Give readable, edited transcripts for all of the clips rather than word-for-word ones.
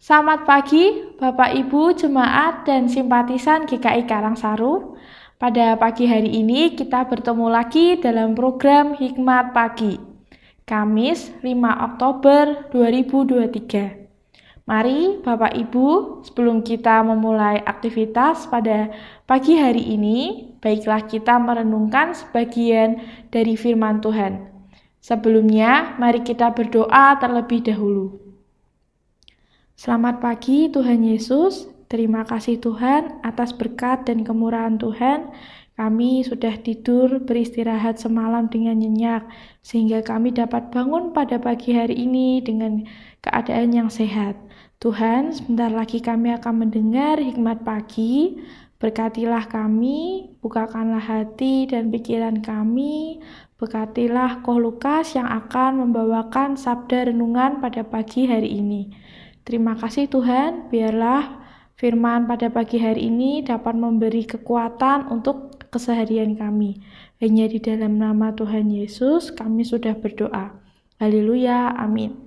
Selamat pagi, Bapak Ibu, jemaat dan simpatisan GKI Karangsaru. Pada pagi hari ini kita bertemu lagi dalam program Hikmat Pagi, Kamis 5 Oktober 2023. Mari Bapak Ibu, sebelum kita memulai aktivitas pada pagi hari ini, baiklah kita merenungkan sebagian dari firman Tuhan. Sebelumnya, mari kita berdoa terlebih dahulu. Selamat pagi Tuhan Yesus, terima kasih Tuhan atas berkat dan kemurahan Tuhan. Kami sudah tidur beristirahat semalam dengan nyenyak, sehingga kami dapat bangun pada pagi hari ini dengan keadaan yang sehat. Tuhan, sebentar lagi kami akan mendengar hikmat pagi. Berkatilah kami, bukakanlah hati dan pikiran kami. Berkatilah Koh Lukas yang akan membawakan sabda renungan pada pagi hari ini. Terima kasih Tuhan, biarlah firman pada pagi hari ini dapat memberi kekuatan untuk keseharian kami. Hanya di dalam nama Tuhan Yesus kami sudah berdoa. Haleluya, amin.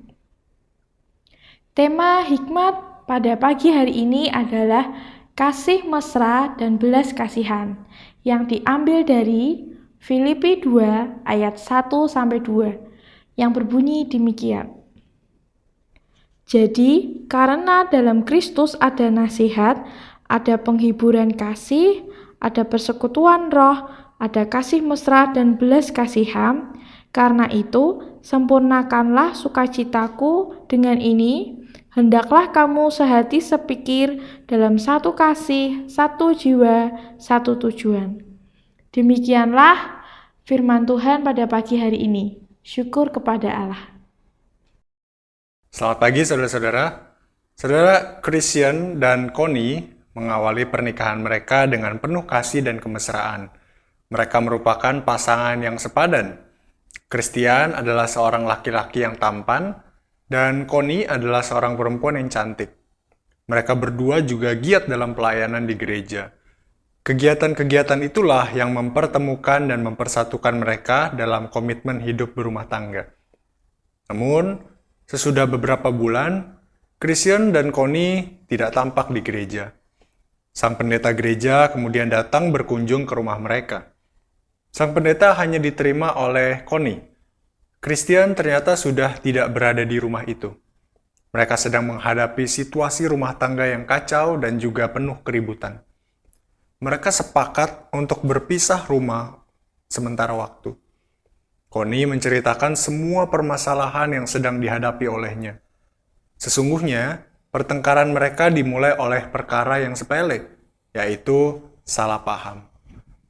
Tema hikmat pada pagi hari ini adalah kasih mesra dan belas kasihan yang diambil dari Filipi 2 ayat 1-2 yang berbunyi demikian. Jadi, karena dalam Kristus ada nasihat, ada penghiburan kasih, ada persekutuan roh, ada kasih mesra dan belas kasihan, karena itu, sempurnakanlah sukacitaku dengan ini, hendaklah kamu sehati sepikir dalam satu kasih, satu jiwa, satu tujuan. Demikianlah firman Tuhan pada pagi hari ini. Syukur kepada Allah. Selamat pagi saudara-saudara. Saudara Christian dan Connie mengawali pernikahan mereka dengan penuh kasih dan kemesraan. Mereka merupakan pasangan yang sepadan. Christian adalah seorang laki-laki yang tampan dan Connie adalah seorang perempuan yang cantik. Mereka berdua juga giat dalam pelayanan di gereja. Kegiatan-kegiatan itulah yang mempertemukan dan mempersatukan mereka dalam komitmen hidup berumah tangga. Namun, sesudah beberapa bulan, Christian dan Connie tidak tampak di gereja. Sang pendeta gereja kemudian datang berkunjung ke rumah mereka. Sang pendeta hanya diterima oleh Connie. Christian ternyata sudah tidak berada di rumah itu. Mereka sedang menghadapi situasi rumah tangga yang kacau dan juga penuh keributan. Mereka sepakat untuk berpisah rumah sementara waktu. Connie menceritakan semua permasalahan yang sedang dihadapi olehnya. Sesungguhnya, pertengkaran mereka dimulai oleh perkara yang sepele, yaitu salah paham.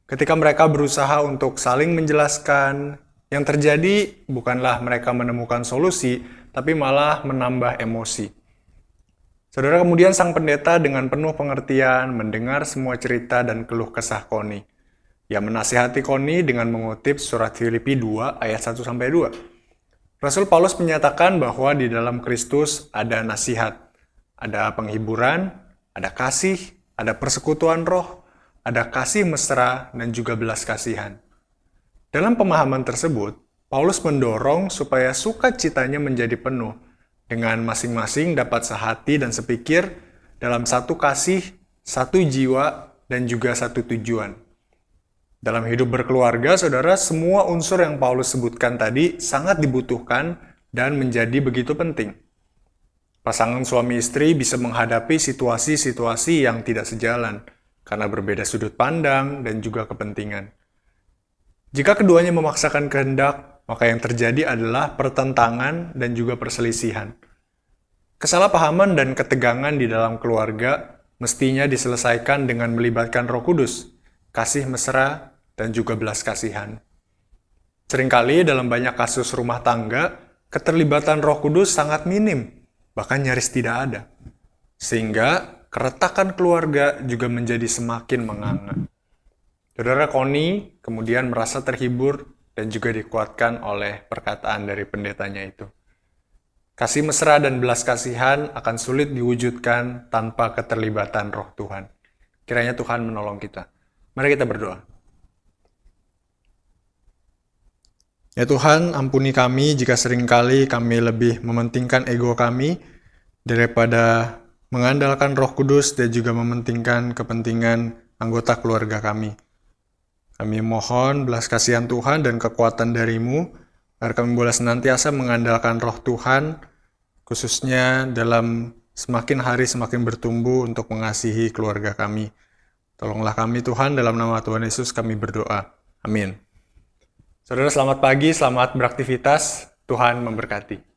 Ketika mereka berusaha untuk saling menjelaskan, yang terjadi bukanlah mereka menemukan solusi, tapi malah menambah emosi. Saudara, kemudian sang pendeta dengan penuh pengertian mendengar semua cerita dan keluh kesah Connie. Ia menasihati Connie dengan mengutip surat Filipi 2 ayat 1-2. Rasul Paulus menyatakan bahwa di dalam Kristus ada nasihat, ada penghiburan, ada kasih, ada persekutuan roh, ada kasih mesra, dan juga belas kasihan. Dalam pemahaman tersebut, Paulus mendorong supaya sukacitanya menjadi penuh, dengan masing-masing dapat sehati dan sepikir dalam satu kasih, satu jiwa, dan juga satu tujuan. Dalam hidup berkeluarga, saudara, semua unsur yang Paulus sebutkan tadi sangat dibutuhkan dan menjadi begitu penting. Pasangan suami istri bisa menghadapi situasi-situasi yang tidak sejalan karena berbeda sudut pandang dan juga kepentingan. Jika keduanya memaksakan kehendak, maka yang terjadi adalah pertentangan dan juga perselisihan. Kesalahpahaman dan ketegangan di dalam keluarga mestinya diselesaikan dengan melibatkan Roh Kudus, kasih mesra, dan juga belas kasihan. Seringkali dalam banyak kasus rumah tangga, keterlibatan Roh Kudus sangat minim, bahkan nyaris tidak ada. Sehingga keretakan keluarga juga menjadi semakin menganga. Saudara Connie kemudian merasa terhibur dan juga dikuatkan oleh perkataan dari pendetanya itu. Kasih mesra dan belas kasihan akan sulit diwujudkan tanpa keterlibatan Roh Tuhan. Kiranya Tuhan menolong kita. Mari kita berdoa. Ya Tuhan, ampuni kami jika seringkali kami lebih mementingkan ego kami daripada mengandalkan Roh Kudus dan juga mementingkan kepentingan anggota keluarga kami. Kami mohon belas kasihan Tuhan dan kekuatan dari-Mu, agar kami boleh senantiasa mengandalkan Roh Tuhan, khususnya dalam semakin hari semakin bertumbuh untuk mengasihi keluarga kami. Tolonglah kami Tuhan, dalam nama Tuhan Yesus kami berdoa. Amin. Saudara, selamat pagi, selamat beraktivitas. Tuhan memberkati.